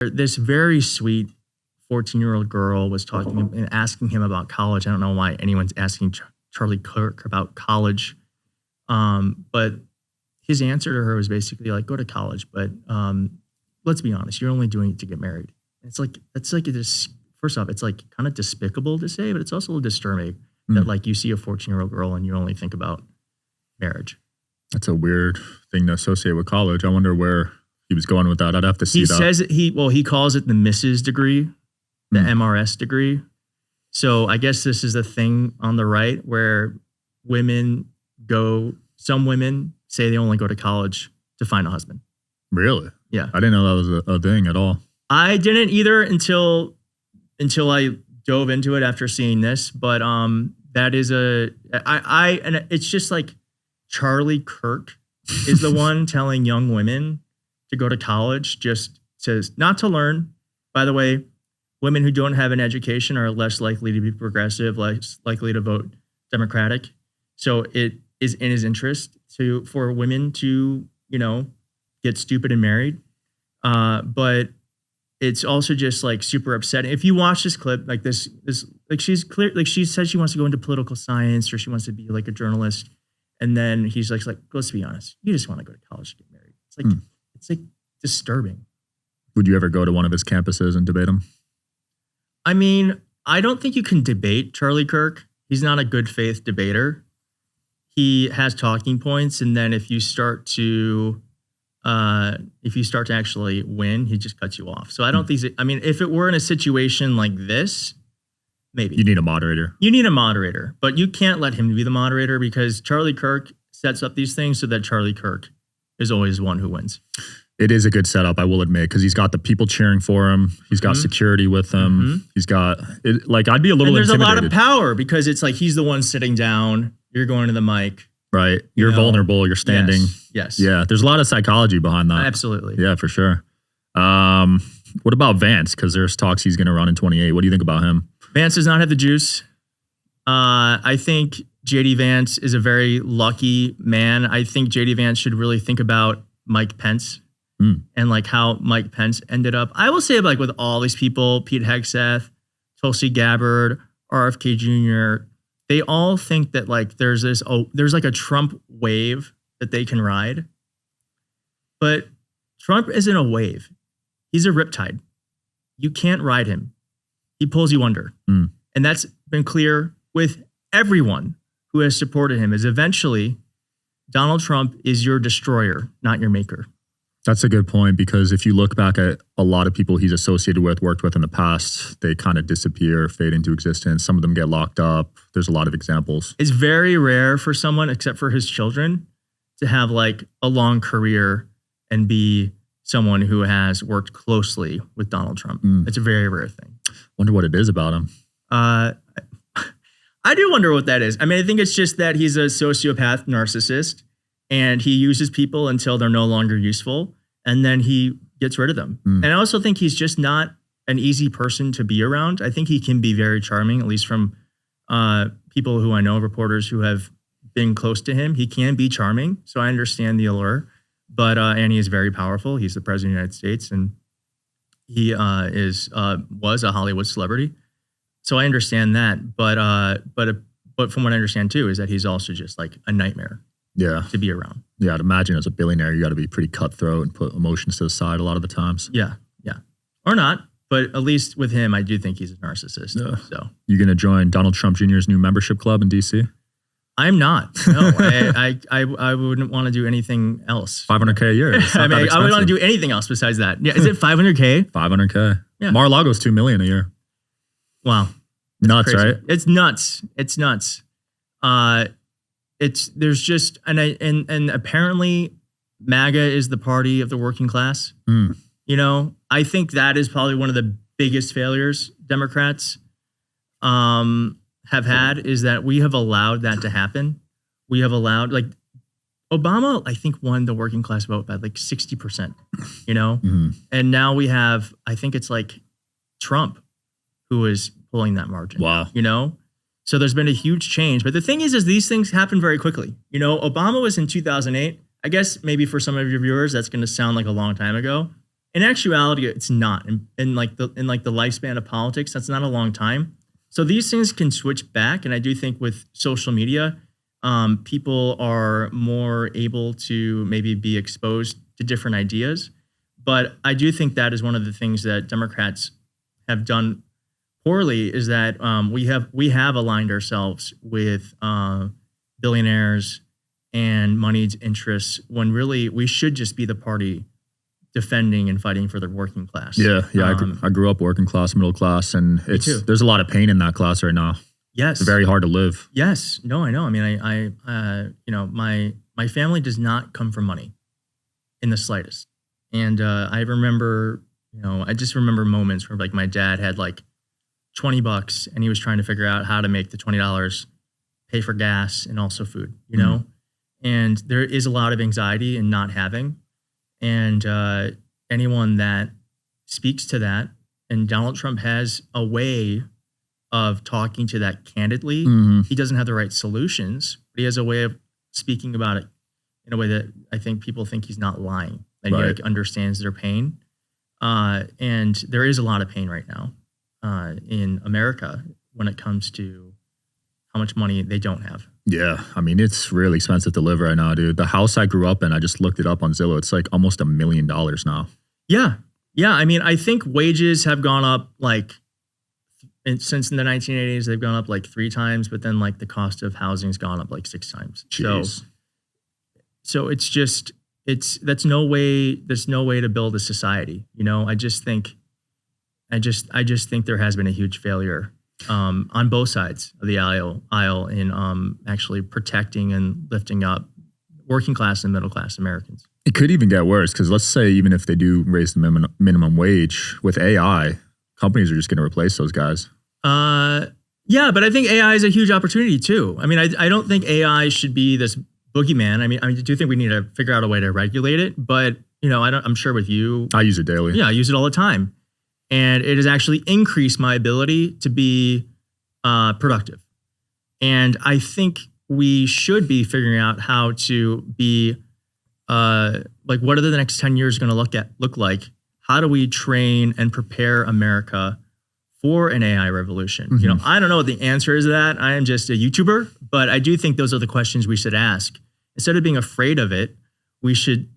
This very sweet 14-year-old girl was talking and asking him about college. I don't know why anyone's asking Charlie Kirk about college. But his answer to her was basically like, go to college. But let's be honest, you're only doing it to get married. It's like, first off, it's like kind of despicable to say, but it's also a little disturbing that like you see a 14-year-old girl and you only think about marriage. That's a weird thing to associate with college. I wonder where he was going with that. I'd have to see that. He says that he calls it the Mrs. degree, the MRS degree. So I guess this is a thing on the right where some women say they only go to college to find a husband. Really? Yeah. I didn't know that was a thing at all. I didn't either until I dove into it after seeing this. But that is and it's just like Charlie Kirk is the one telling young women to go to college just not to learn. By the way, women who don't have an education are less likely to be progressive, less likely to vote Democratic. So it is in his interest for women to, get stupid and married. But it's also just like super upsetting. If you watch this clip, like this, like she's clear, like she says she wants to go into political science or she wants to be like a journalist. And then he's like, let's be honest, you just want to go to college to get married. It's like disturbing. Would you ever go to one of his campuses and debate him? I mean, I don't think you can debate Charlie Kirk. He's not a good faith debater. He has talking points, and then if you start to actually win, he just cuts you off. So I don't think. I mean, if it were in a situation like this, maybe you need a moderator. You need a moderator, but you can't let him be the moderator because Charlie Kirk sets up these things so that Charlie Kirk is always the one who wins. It is a good setup, I will admit, because he's got the people cheering for him. He's got security with him. He's got it. Like I'd be a little. And there's intimidated. A lot of power because it's like he's the one sitting down. You're going to the mic. Right. You're vulnerable. You're standing. Yes. Yeah. There's a lot of psychology behind that. Absolutely. Yeah, for sure. What about Vance? Because there's talks he's going to run in 28. What do you think about him? Vance does not have the juice. I think JD Vance is a very lucky man. I think JD Vance should really think about Mike Pence and like how Mike Pence ended up. I will say like with all these people, Pete Hegseth, Tulsi Gabbard, RFK Jr., they all think that like there's like a Trump wave that they can ride. But Trump isn't a wave. He's a riptide. You can't ride him. He pulls you under. And that's been clear with everyone who has supported him is eventually Donald Trump is your destroyer, not your maker. That's a good point, because if you look back at a lot of people he's associated with, worked with in the past, they kind of disappear, fade into existence. Some of them get locked up. There's a lot of examples. It's very rare for someone, except for his children, to have like a long career and be someone who has worked closely with Donald Trump. It's a very rare thing. Wonder what it is about him. I do wonder what that is. I mean, I think it's just that he's a sociopath narcissist and he uses people until they're no longer useful and then he gets rid of them. And I also think he's just not an easy person to be around. I think he can be very charming, at least from people who I know, reporters who have been close to him. He can be charming, so I understand the allure. But and he is very powerful. He's the president of the United States, and he was a Hollywood celebrity. So I understand that. But from what I understand too is that he's also just like a nightmare. Yeah, to be around. Yeah, I'd imagine as a billionaire, you got to be pretty cutthroat and put emotions to the side a lot of the times. Yeah, or not. But at least with him, I do think he's a narcissist. Yeah. So you gonna join Donald Trump Jr.'s new membership club in DC? I'm not. No, I wouldn't want to do anything else. $500K a year. I mean, I wouldn't want to do anything else besides that. Yeah, is it $500K? $500K. Yeah. Mar-a-Lago's $2 million a year. Wow, nuts, crazy. Right? It's nuts. It's nuts. There's just and apparently MAGA is the party of the working class. You know, I think that is probably one of the biggest failures Democrats have had is that we have allowed that to happen. We have allowed, like, Obama, I think, won the working class vote by like 60%, you know? And now we have, I think it's like Trump who is pulling that margin. Wow. You know? So there's been a huge change. But the thing is these things happen very quickly. You know, Obama was in 2008. I guess maybe for some of your viewers, that's going to sound like a long time ago. In actuality, it's not. In like the lifespan of politics, that's not a long time. So these things can switch back, and I do think with social media, people are more able to maybe be exposed to different ideas. But I do think that is one of the things that Democrats have done poorly, is that we have aligned ourselves with billionaires and moneyed interests, when really we should just be the party defending and fighting for the working class. Yeah. I grew up working class, middle class, and there's a lot of pain in that class right now. Yes, it's very hard to live. Yes, no, I know. I mean, my family does not come from money in the slightest, and I remember, I just remember moments where like my dad had like $20 and he was trying to figure out how to make the $20 pay for gas and also food, and there is a lot of anxiety in not having. And anyone that speaks to that, and Donald Trump has a way of talking to that candidly. He doesn't have the right solutions, but he has a way of speaking about it in a way that I think people think he's not lying, that he like understands their pain. And there is a lot of pain right now in America when it comes to how much money they don't have. Yeah, I mean, it's really expensive to live right now, dude. The house I grew up in, I just looked it up on Zillow. It's like almost $1 million now. Yeah. I mean, I think wages have gone up since in the 1980s, they've gone up like 3 times, but then like the cost of housing's gone up like 6 times. Jeez. So it's just, there's no way to build a society. I just think there has been a huge failure on both sides of the aisle in actually protecting and lifting up working class and middle class Americans. It could even get worse, because let's say even if they do raise the minimum wage, with AI, companies are just going to replace those guys. Yeah, but I think AI is a huge opportunity too. I mean, I don't think AI should be this boogeyman. I mean, I do think we need to figure out a way to regulate it. But I'm sure with you, I use it daily. Yeah, I use it all the time. And it has actually increased my ability to be productive. And I think we should be figuring out how to be what are the next 10 years going to look like? How do we train and prepare America for an AI revolution? I don't know what the answer is to that. I am just a YouTuber, but I do think those are the questions we should ask. Instead of being afraid of it, we should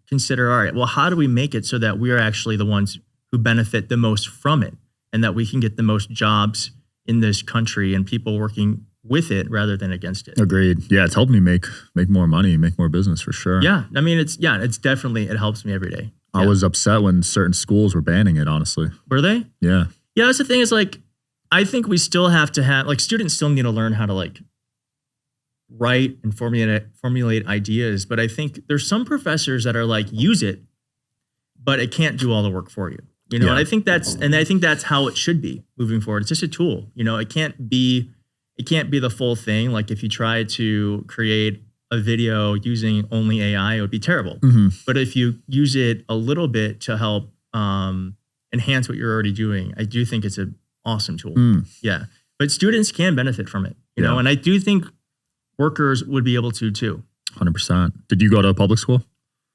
consider, all right, well, how do we make it so that we are actually the ones who benefit the most from it, and that we can get the most jobs in this country and people working with it rather than against it. Agreed. Yeah, it's helped me make more money, make more business for sure. Yeah, I mean, it's definitely, it helps me every day. Yeah. I was upset when certain schools were banning it, honestly. Were they? Yeah. Yeah, that's the thing is I think we still have to have, students still need to learn how to write and formulate ideas. But I think there's some professors that are use it, but it can't do all the work for you. And I think that's how it should be moving forward. It's just a tool. It can't be the full thing. Like if you try to create a video using only AI, it would be terrible. But if you use it a little bit to help enhance what you're already doing, I do think it's an awesome tool. Yeah. But students can benefit from it, and I do think workers would be able to too. 100%. Did you go to public school?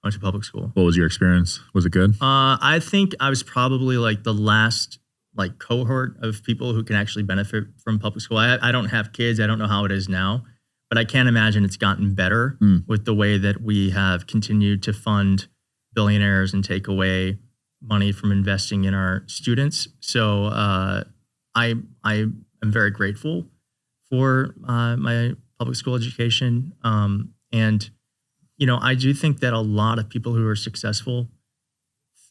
I went to public school. What was your experience? Was it good? I think I was probably the last cohort of people who can actually benefit from public school. I don't have kids. I don't know how it is now, but I can't imagine it's gotten better with the way that we have continued to fund billionaires and take away money from investing in our students. So I am very grateful for my public school education. And I do think that a lot of people who are successful,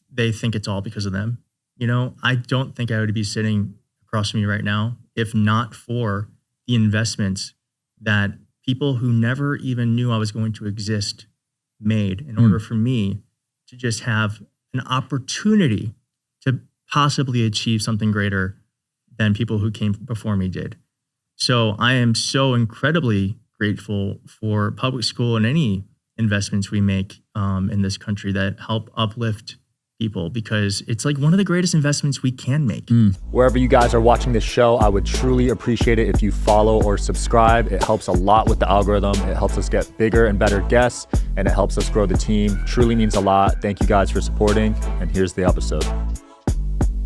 they think it's all because of them. I don't think I would be sitting across from you right now if not for the investments that people who never even knew I was going to exist made in order for me to just have an opportunity to possibly achieve something greater than people who came before me did. So I am so incredibly grateful for public school and any investments we make in this country that help uplift people because it's like one of the greatest investments we can make. Wherever you guys are watching this show, I would truly appreciate it if you follow or subscribe. It helps a lot with the algorithm. It helps us get bigger and better guests, and it helps us grow the team. Truly means a lot. Thank you guys for supporting, and here's the episode.